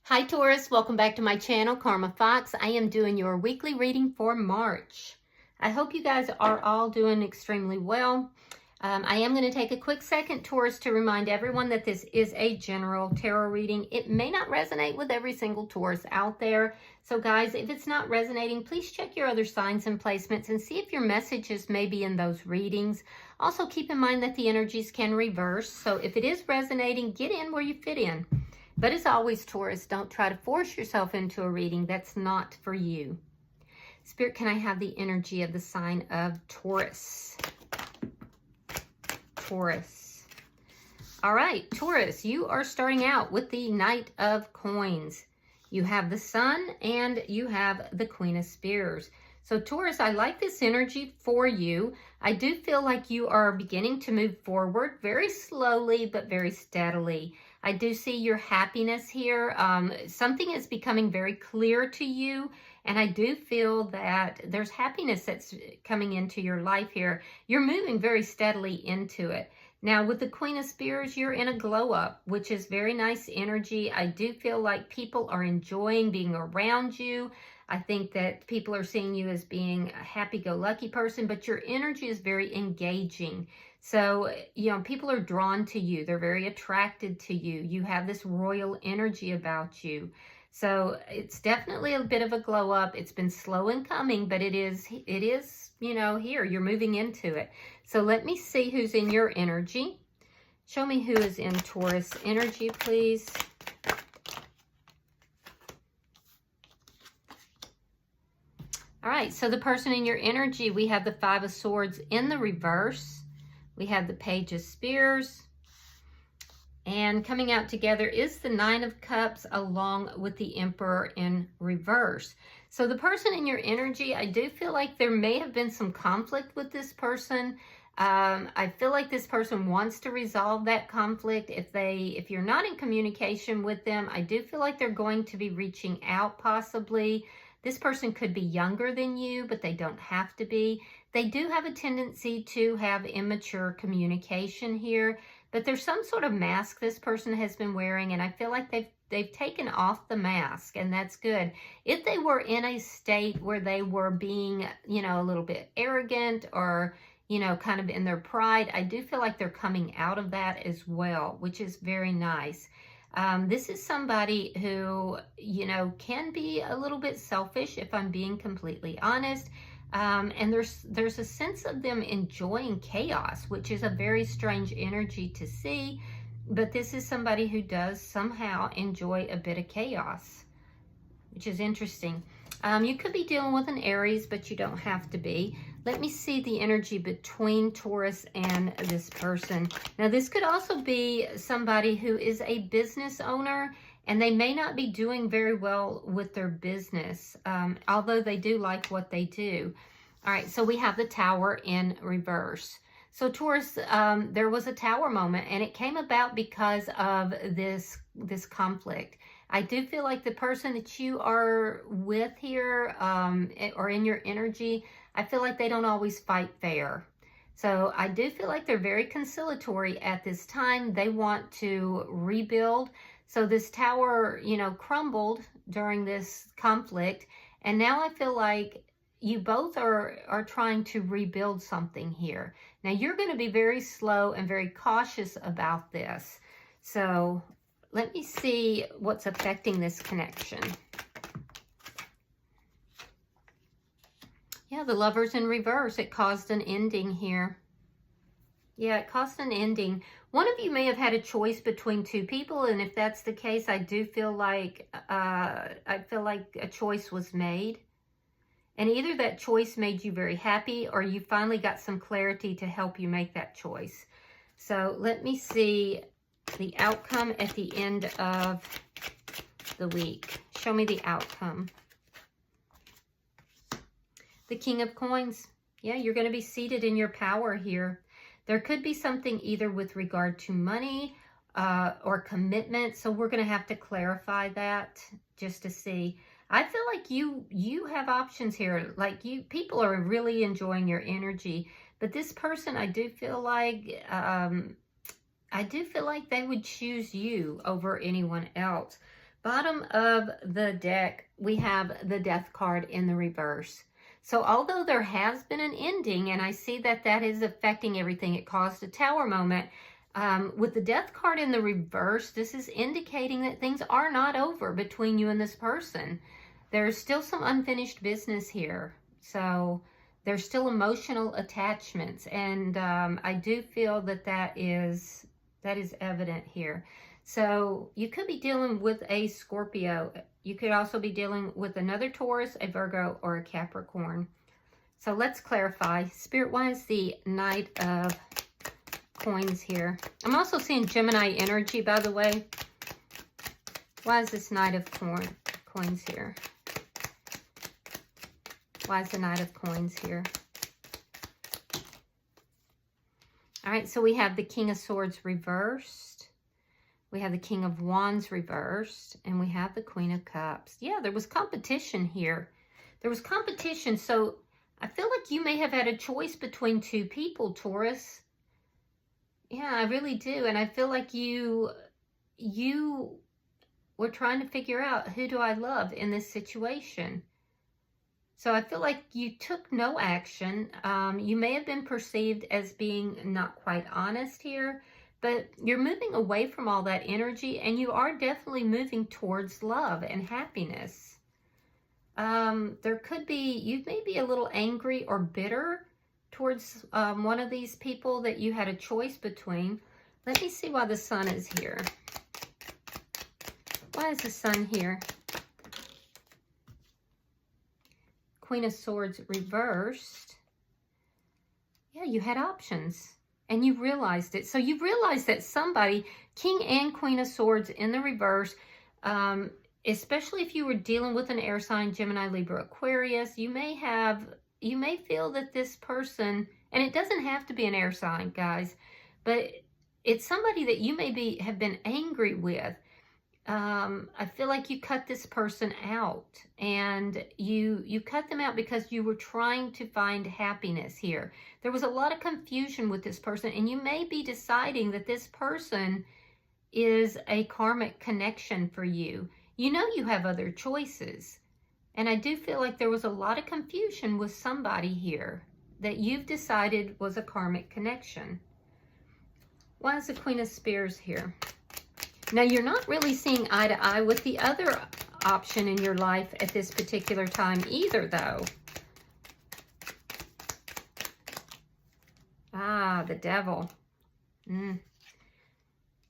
Hi Taurus, welcome back to my channel, Karma Fox. I am doing your weekly reading for March. I hope you guys are all doing extremely well. I am going to take a quick second, Taurus, to remind everyone that this is a general tarot reading. It may not resonate with every single Taurus out there. So guys, if it's not resonating, please check your other signs and placements and see if your messages may be in those readings. Also keep in mind that the energies can reverse. So if it is resonating, get in where you fit in. But as always, Taurus, don't try to force yourself into a reading that's not for you. Spirit, can I have the energy of the sign of Taurus? Taurus. All right, Taurus, you are starting out with the Knight of Coins. You have the Sun and you have the Queen of Spears. So Taurus, I like this energy for you. I do feel like you are beginning to move forward very slowly, but very steadily. I do see your happiness here. Something is becoming very clear to you. And I do feel that there's happiness that's coming into your life here. You're moving very steadily into it. Now, with the Queen of Spears, you're in a glow up, which is very nice energy. I do feel like people are enjoying being around you. I think that people are seeing you as being a happy-go-lucky person, but your energy is very engaging. So, you know, people are drawn to you. They're very attracted to you. You have this royal energy about you. So it's definitely a bit of a glow up. It's been slow in coming, but it is, you know, here. You're moving into it. So let me see who's in your energy. Show me who is in Taurus energy, please. All right, so the person in your energy, we have the Five of Swords in the reverse. We have the Page of Spears. And coming out together is the Nine of Cups along with the Emperor in reverse. So the person in your energy, I do feel like there may have been some conflict with this person. I feel like this person wants to resolve that conflict. If you're not in communication with them, I do feel like they're going to be reaching out possibly. This person could be younger than you, but they don't have to be. They do have a tendency to have immature communication here, but there's some sort of mask this person has been wearing, and I feel like they've taken off the mask, and that's good. If they were in a state where they were being, you know, a little bit arrogant or, you know, kind of in their pride, I do feel like they're coming out of that as well, which is very nice. This is somebody who, you know, can be a little bit selfish, if I'm being completely honest. And there's a sense of them enjoying chaos, which is a very strange energy to see. But this is somebody who does somehow enjoy a bit of chaos, which is interesting. You could be dealing with an Aries, but you don't have to be. Let me see the energy between Taurus and this person. Now, this could also be somebody who is a business owner, and they may not be doing very well with their business, although they do like what they do. All right, so we have the Tower in reverse. So Taurus, there was a Tower moment, and it came about because of this conflict. I do feel like the person that you are with here, or in your energy, I feel like they don't always fight fair. So I do feel like they're very conciliatory at this time. They want to rebuild. So this tower, you know, crumbled during this conflict. And now I feel like you both are trying to rebuild something here. Now you're going to be very slow and very cautious about this. So let me see what's affecting this connection. Yeah, the Lovers in reverse. It caused an ending here. Yeah, it caused an ending. One of you may have had a choice between two people, and if that's the case, I do feel like a choice was made. And either that choice made you very happy, or you finally got some clarity to help you make that choice. So let me see the outcome at the end of the week. Show me the outcome. The King of Coins. Yeah, you're going to be seated in your power here. There could be something either with regard to money or commitment. So we're going to have to clarify that just to see. I feel like you have options here. Like people are really enjoying your energy. But this person, I do feel like they would choose you over anyone else. bottom of the deck, we have the Death card in the reverse. So although there has been an ending, and I see that that is affecting everything, it caused a Tower moment. With the Death card in the reverse, this is indicating that things are not over between you and this person. There's still some unfinished business here. So there's still emotional attachments. And I do feel that that is evident here. So you could be dealing with a Scorpio. You could also be dealing with another Taurus, a Virgo, or a Capricorn. So let's clarify. Spirit, why is the Knight of Coins here? I'm also seeing Gemini energy, by the way. Why is this Knight of Coins here? Why is the Knight of Coins here? All right, so we have the King of Swords reversed. We have the King of Wands reversed, and we have the Queen of Cups. Yeah, there was competition here. There was competition, so I feel like you may have had a choice between two people, Taurus. Yeah, I really do, and I feel like you were trying to figure out, who do I love in this situation? So I feel like you took no action. You may have been perceived as being not quite honest here, but you're moving away from all that energy, and you are definitely moving towards love and happiness. There could be, you may be a little angry or bitter towards one of these people that you had a choice between. Let me see why the Sun is here. Why is the Sun here? Queen of Swords reversed. Yeah, you had options. And you realized it. So you realized that somebody, King and Queen of Swords in the reverse, especially if you were dealing with an air sign, Gemini, Libra, Aquarius, you may feel that this person, and it doesn't have to be an air sign, guys, but it's somebody that you have been angry with. I feel like you cut this person out, and you cut them out because you were trying to find happiness here. There was a lot of confusion with this person, and you may be deciding that this person is a karmic connection for you. You know you have other choices, and I do feel like there was a lot of confusion with somebody here that you've decided was a karmic connection. Why is the Queen of Spears here? Now, you're not really seeing eye to eye with the other option in your life at this particular time either, though. Ah, the Devil. And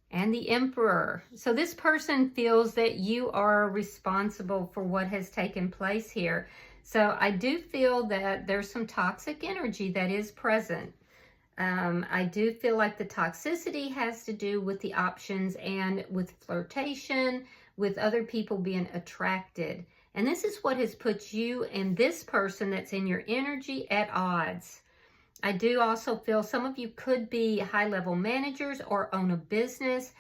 the Emperor. So this person feels that you are responsible for what has taken place here. So I do feel that there's some toxic energy that is present. I do feel like the toxicity has to do with the options and with flirtation, with other people being attracted. And this is what has put you and this person that's in your energy at odds. I do also feel some of you could be high-level managers or own a business.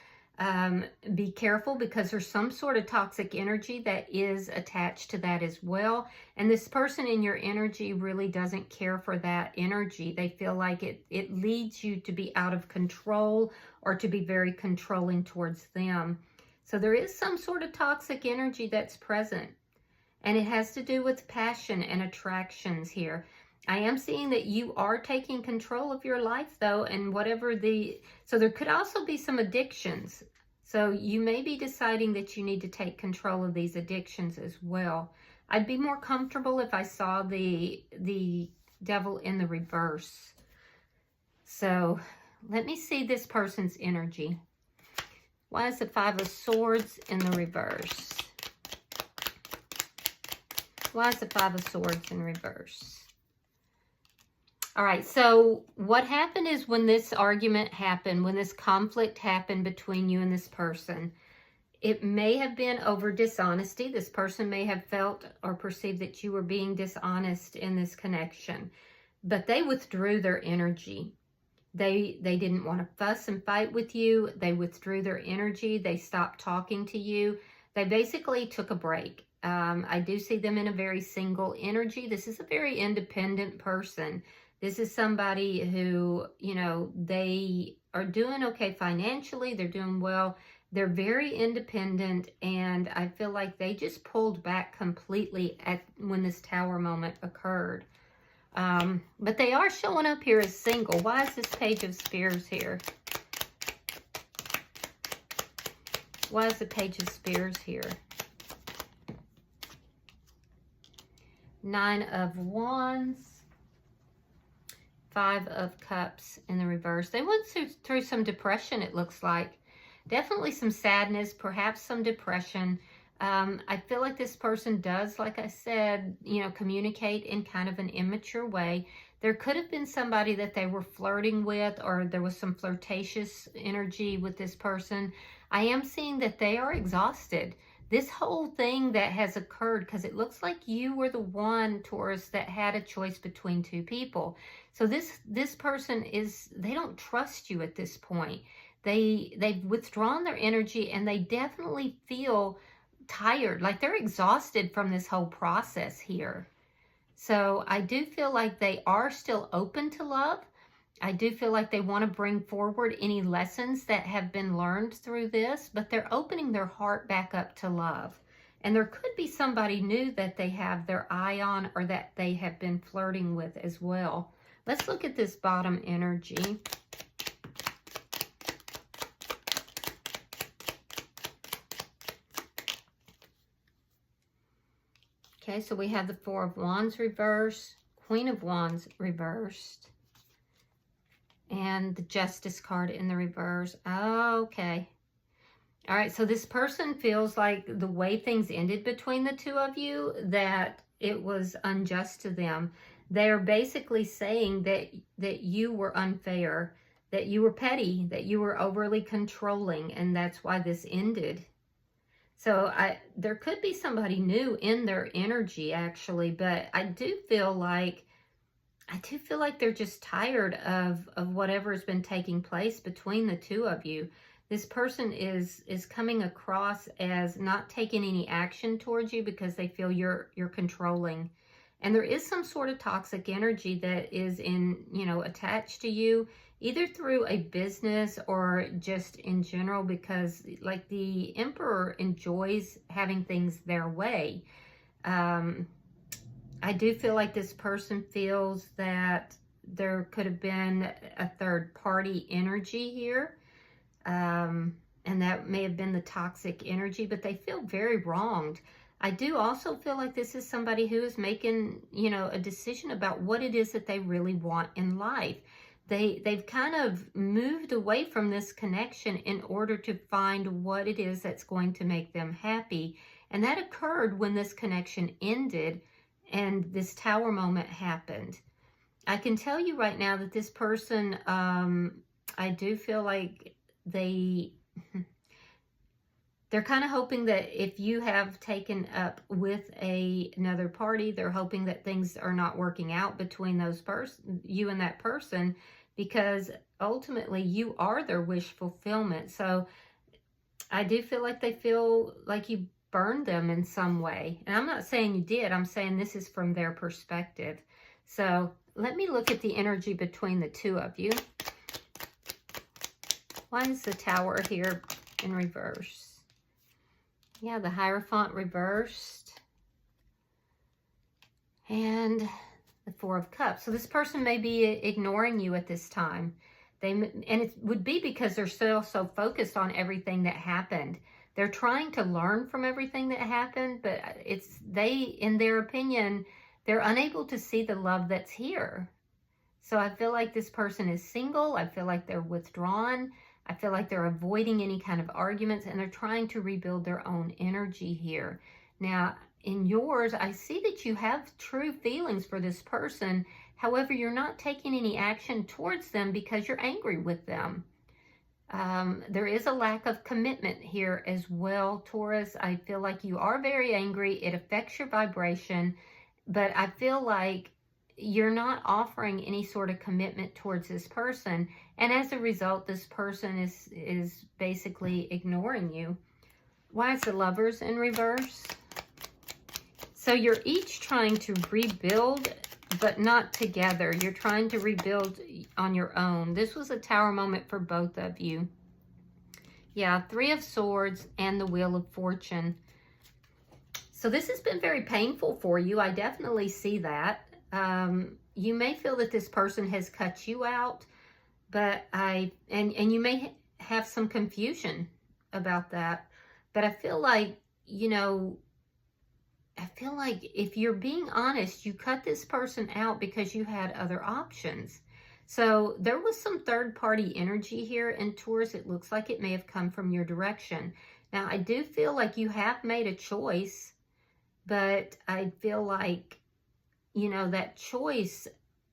Be careful, because there's some sort of toxic energy that is attached to that as well. And this person in your energy really doesn't care for that energy. They feel like it leads you to be out of control or to be very controlling towards them. So there is some sort of toxic energy that's present. And it has to do with passion and attractions here. I am seeing that you are taking control of your life, though, and so there could also be some addictions. So you may be deciding that you need to take control of these addictions as well. I'd be more comfortable if I saw the Devil in the reverse. So let me see this person's energy. Why is the Five of Swords in the reverse? Why is the Five of Swords in reverse? All right, so what happened is when this argument happened, when this conflict happened between you and this person, it may have been over dishonesty. This person may have felt or perceived that you were being dishonest in this connection, but they withdrew their energy. They didn't want to fuss and fight with you. They withdrew their energy. They stopped talking to you. They basically took a break. I do see them in a very single energy. This is a very independent person. This is somebody who, they are doing okay financially. They're doing well They're very independent, and I feel like they just pulled back completely when this Tower moment occurred. But they are showing up here as single. Why is this Page of Spears here? Why is the Page of Spears here? 9 of Wands. 5 of Cups in the reverse. They went through some depression, it looks like. Definitely some sadness, perhaps some depression. I feel like this person does, like I said, you know, communicate in kind of an immature way. There could have been somebody that they were flirting with, or there was some flirtatious energy with this person. I am seeing that they are exhausted. This whole thing that has occurred, because it looks like you were the one, Taurus, that had a choice between two people. So this person they don't trust you at this point. They've withdrawn their energy, and they definitely feel tired, like they're exhausted from this whole process here. So I do feel like they are still open to love. I do feel like they want to bring forward any lessons that have been learned through this, but they're opening their heart back up to love. And there could be somebody new that they have their eye on, or that they have been flirting with as well. Let's look at this bottom energy. Okay, so we have the 4 of Wands reversed, Queen of Wands reversed, and the Justice card in the reverse. Okay. All right, so this person feels like the way things ended between the two of you, that it was unjust to them. They're basically saying that you were unfair, that you were petty, that you were overly controlling, and that's why this ended. So there could be somebody new in their energy, actually, but I do feel like they're just tired of whatever has been taking place between the two of you. This person is coming across as not taking any action towards you because they feel you're controlling. And there is some sort of toxic energy that is attached to you, either through a business or just in general, because like the Emperor enjoys having things their way. I do feel like this person feels that there could have been a third party energy here. And that may have been the toxic energy, but they feel very wronged. I do also feel like this is somebody who is making, a decision about what it is that they really want in life. They've kind of moved away from this connection in order to find what it is that's going to make them happy. And that occurred when this connection ended and this Tower moment happened. I can tell you right now that this person, I do feel like they're kind of hoping that if you have taken up with another party, they're hoping that things are not working out between you and that person, because ultimately you are their wish fulfillment. So I do feel like they feel like you burned them in some way. And I'm not saying you did. I'm saying this is from their perspective. So let me look at the energy between the two of you. Why is the Tower here in reverse? Yeah, the Hierophant reversed. And the 4 of Cups. So this person may be ignoring you at this time. And it would be because they're still so focused on everything that happened. They're trying to learn from everything that happened, but in their opinion, they're unable to see the love that's here. So I feel like this person is single. I feel like they're withdrawn. I feel like they're avoiding any kind of arguments, and they're trying to rebuild their own energy here. Now, in yours, I see that you have true feelings for this person. However, you're not taking any action towards them because you're angry with them. There is a lack of commitment here as well, Taurus. I feel like you are very angry. It affects your vibration, but I feel like you're not offering any sort of commitment towards this person. And as a result, this person is basically ignoring you. Why is the Lovers in reverse? So you're each trying to rebuild, but not together. You're trying to rebuild on your own. This was a Tower moment for both of you. Yeah, Three of Swords and the Wheel of Fortune. So this has been very painful for you. I definitely see that. You may feel that this person has cut you out, but and you may have some confusion about that. But I feel like, you know, I feel like if you're being honest, you cut this person out because you had other options. So there was some third-party energy here in Taurus. It looks like it may have come from your direction. Now, I do feel like you have made a choice, but I feel like, you know, that choice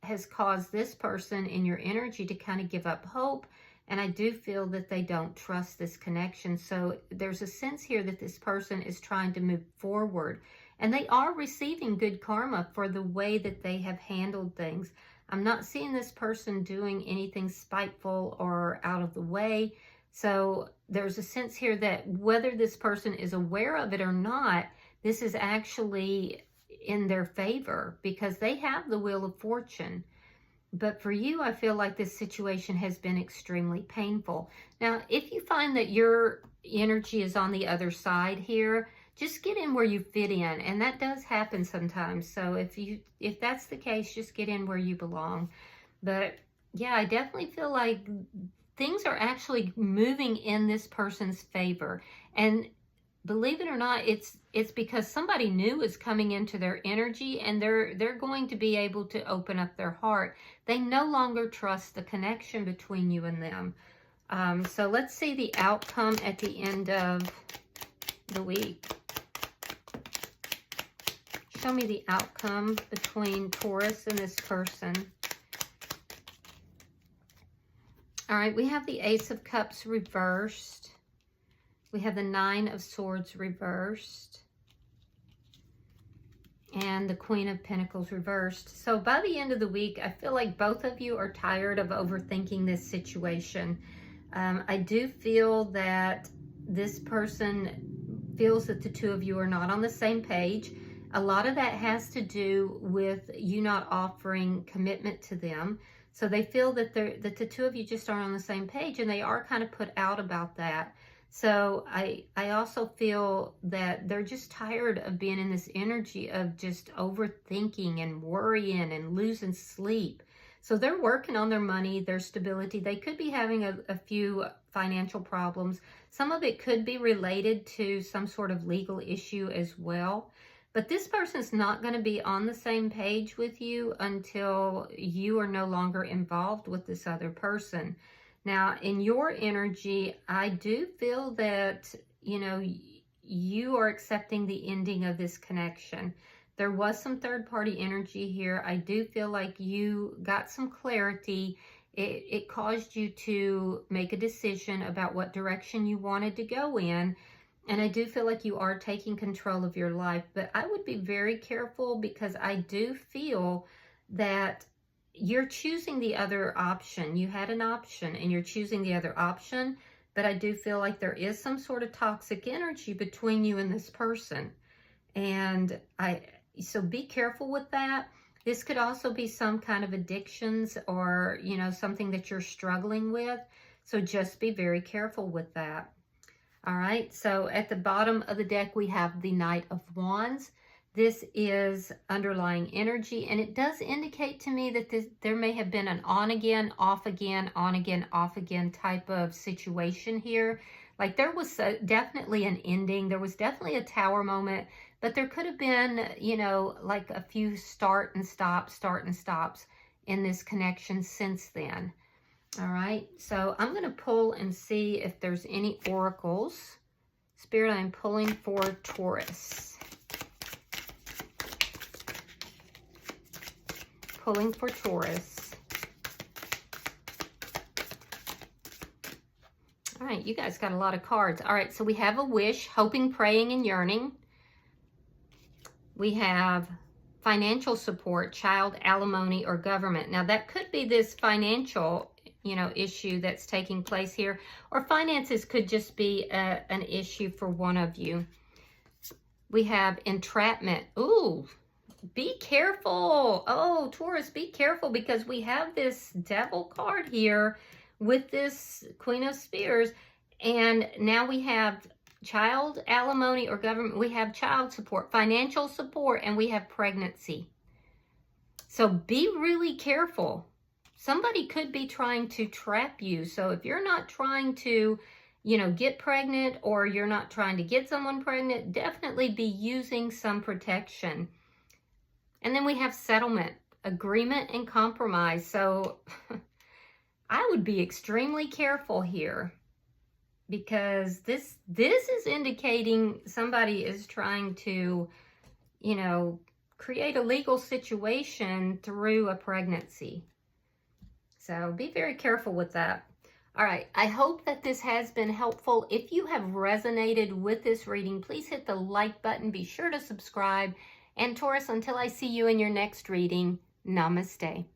has caused this person in your energy to kind of give up hope. And I do feel that they don't trust this connection. So there's a sense here that this person is trying to move forward. And they are receiving good karma for the way that they have handled things. I'm not seeing this person doing anything spiteful or out of the way. So there's a sense here that whether this person is aware of it or not, this is actually in their favor because they have the Wheel of Fortune. But for you, I feel like this situation has been extremely painful. Now, if you find that your energy is on the other side here, just get in where you fit in. And that does happen sometimes. So if that's the case, just get in where you belong. But yeah, I definitely feel like things are actually moving in this person's favor. And believe it or not, it's because somebody new is coming into their energy and they're going to be able to open up their heart. They no longer trust the connection between you and them. So let's see the outcome at the end of the week. Show me the outcome between Taurus and this person. All right, we have the Ace of Cups reversed. We have the Nine of Swords reversed. And the Queen of Pentacles reversed. So by the end of the week, I feel like both of you are tired of overthinking this situation. I do feel that this person feels that the two of you are not on the same page. A lot of that has to do with you not offering commitment to them. So they feel that the two of you just aren't on the same page, and they are kind of put out about that. So I also feel that they're just tired of being in this energy of just overthinking and worrying and losing sleep. So they're working on their money, their stability. They could be having a few financial problems. Some of it could be related to some sort of legal issue as well. But this person's not going to be on the same page with you until you are no longer involved with this other person. Now, in your energy, I do feel that, you know, you are accepting the ending of this connection. There was some third-party energy here. I do feel like you got some clarity. It caused you to make a decision about what direction you wanted to go in. And I do feel like you are taking control of your life. But I would be very careful because I do feel that you're choosing the other option. You had an option and you're choosing the other option. But I do feel like there is some sort of toxic energy between you and this person. And so be careful with that. This could also be some kind of addictions or, you know, something that you're struggling with. So just be very careful with that. All right, so at the bottom of the deck, we have the Knight of Wands. This is underlying energy, and it does indicate to me that there may have been an on again, off again, on again, off again type of situation here. Like there was definitely an ending. There was definitely a tower moment, but there could have been, you know, like a few start and stops in this connection since then. All right, so I'm going to pull and see if there's any oracles. Spirit, I'm pulling for Taurus. Pulling for Taurus. All right, you guys got a lot of cards. All right, so we have a wish, hoping, praying, and yearning. We have financial support, child, alimony, or government. Now, that could be this financial issue that's taking place here, or finances could just be an issue for one of you. We have entrapment. Ooh, be careful. Oh, Taurus, be careful, because we have this devil card here with this Queen of Spears, And now we have child alimony or government. We have child support, financial support, and we have pregnancy. So be really careful. Somebody could be trying to trap you. So if you're not trying to, get pregnant, or you're not trying to get someone pregnant, definitely be using some protection. And then we have settlement, agreement, and compromise. So I would be extremely careful here, because this is indicating somebody is trying to, create a legal situation through a pregnancy. So be very careful with that. All right, I hope that this has been helpful. If you have resonated with this reading, please hit the like button. Be sure to subscribe. And Taurus, until I see you in your next reading, namaste.